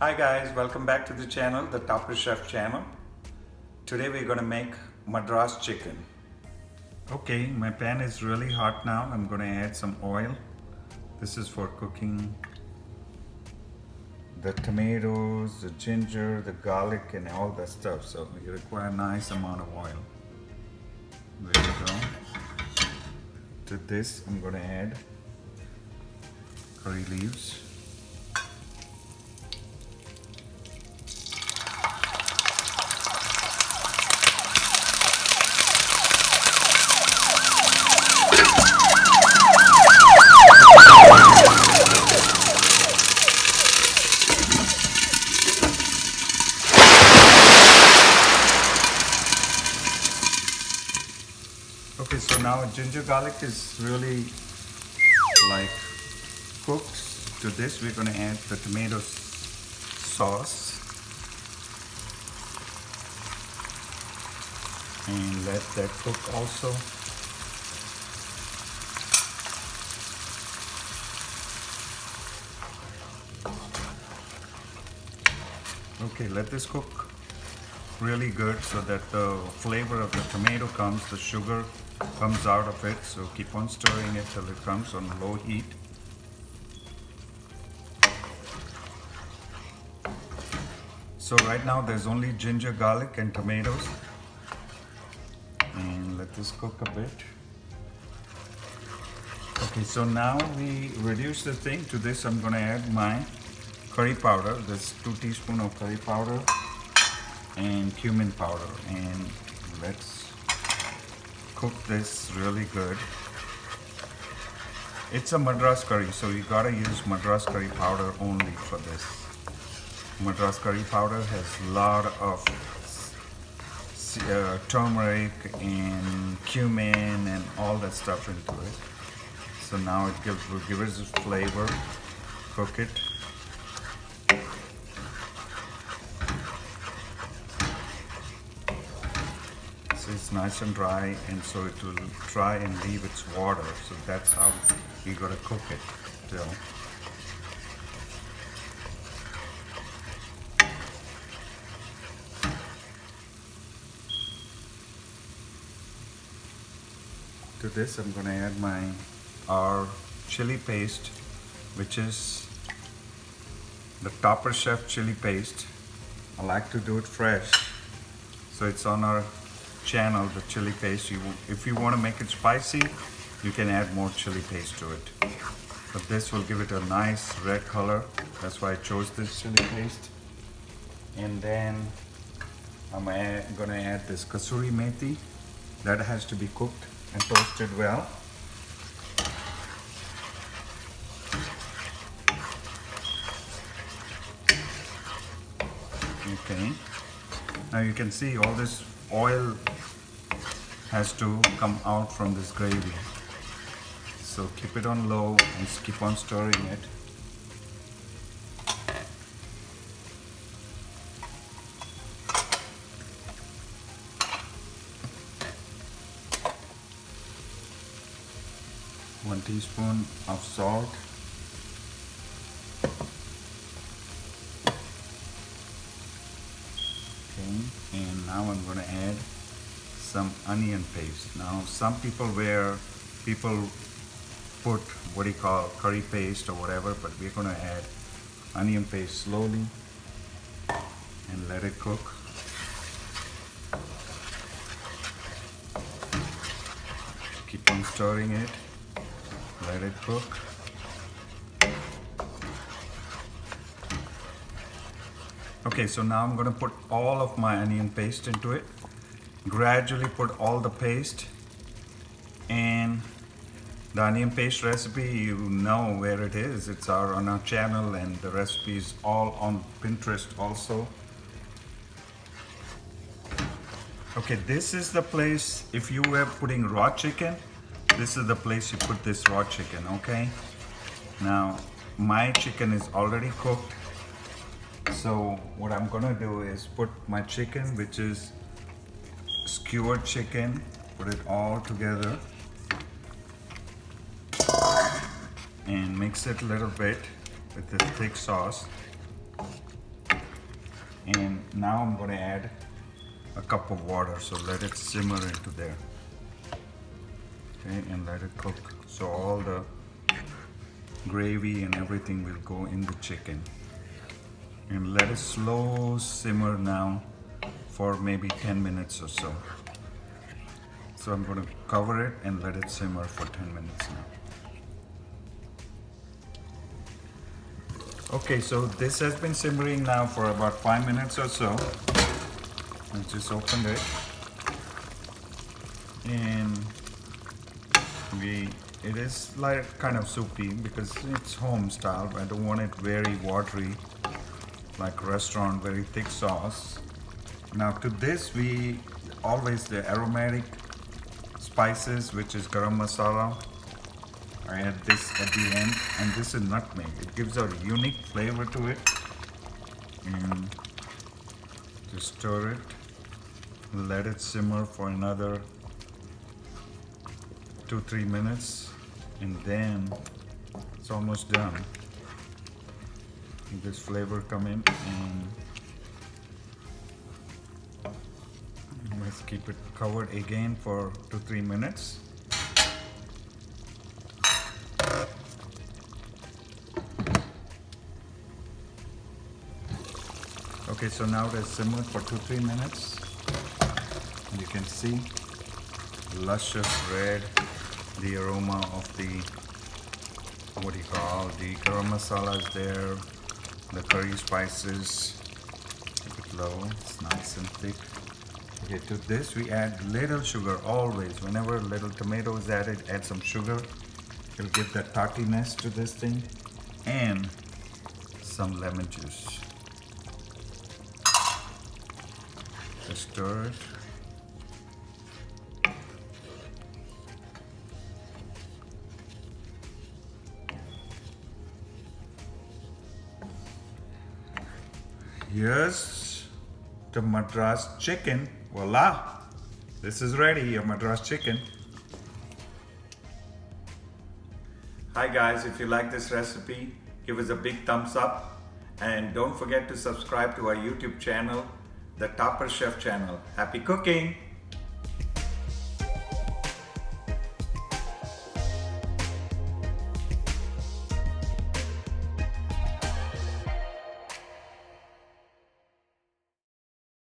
Hi guys, welcome back to the channel, the Topper Chef channel. Today we're gonna make Madras chicken. Okay, my pan is really hot now. I'm gonna add some oil. This is for cooking the tomatoes, the ginger, the garlic and all that stuff. So you require a nice amount of oil. There you go. To this I'm gonna add curry leaves. Okay, so now ginger garlic is really like cooked. To this we're going to add the tomato sauce and let that cook also. Okay, let this cook really good so that the flavor of the tomato comes, the sugar comes out of it. So keep on stirring it till it comes on low heat. So right now there's only ginger, garlic and tomatoes. And let this cook a bit. Okay, so now we reduce the thing. To this I'm going to add my curry powder. There's 2 teaspoons of curry powder and cumin powder, and let's cook this really good. It's a Madras curry, so you gotta use Madras curry powder only for this. Madras curry powder has a lot of turmeric and cumin and all that stuff into it. So now it will give us a flavor. Cook it. It's nice and dry, and so it will try and leave its water. So that's how you gotta cook it till. To this I'm gonna add our chili paste, which is the Topper Chef chili paste. I like to do it fresh, so it's on our channel, the chili paste. If you want to make it spicy, you can add more chili paste to it, but this will give it a nice red color. That's why I chose this chili paste. And then I'm gonna add this Kasuri methi. That has to be cooked and toasted well. Okay, now you can see all this oil has to come out from this gravy. So keep it on low and keep on stirring it. One teaspoon of salt. Okay, and now I'm going to add some onion paste. Now some people put what you call curry paste or whatever, but we're going to add onion paste slowly and let it cook. Keep on stirring it, let it cook. Okay, so now I'm going to put all of my onion paste into it. Gradually put all the paste, and the onion paste recipe, you know where it is. It's on our channel, and the recipe is all on Pinterest also. Okay, this is the place, if you were putting raw chicken, this is the place you put this raw chicken. Okay, now my chicken is already cooked, so what I'm gonna do is put my chicken, which is skewered chicken, put it all together and mix it a little bit with this thick sauce. And now I'm going to add a cup of water, so let it simmer into there. Okay, and let it cook. So all the gravy and everything will go in the chicken. And let it slow simmer now for maybe 10 minutes or so. So I'm going to cover it and let it simmer for 10 minutes now. Okay, so this has been simmering now for about 5 minutes or so. I just opened it, and it is like kind of soupy because it's home style. I don't want it very watery like restaurant, very thick sauce. Now to this we always the aromatic spices, which is garam masala. I add this at the end, and this is nutmeg. It gives a unique flavor to it. And just stir it, let it simmer for another 2-3 minutes, and then it's almost done. This flavor come in, and let's keep it covered again for 2-3 minutes. Okay, so now it has simmered for 2-3 minutes. You can see luscious red, the aroma of the, what do you call, the garam masala is there, the curry spices. Keep it low, it's nice and thick. Okay, to this we add little sugar always. Whenever little tomato is added, add some sugar. It'll give that tartiness to this thing, and some lemon juice. Just stir it. Here's the Madras chicken. Voila! This is ready, your Madras chicken. Hi guys, if you like this recipe, give us a big thumbs up, and don't forget to subscribe to our YouTube channel, the Topper Chef channel. Happy cooking!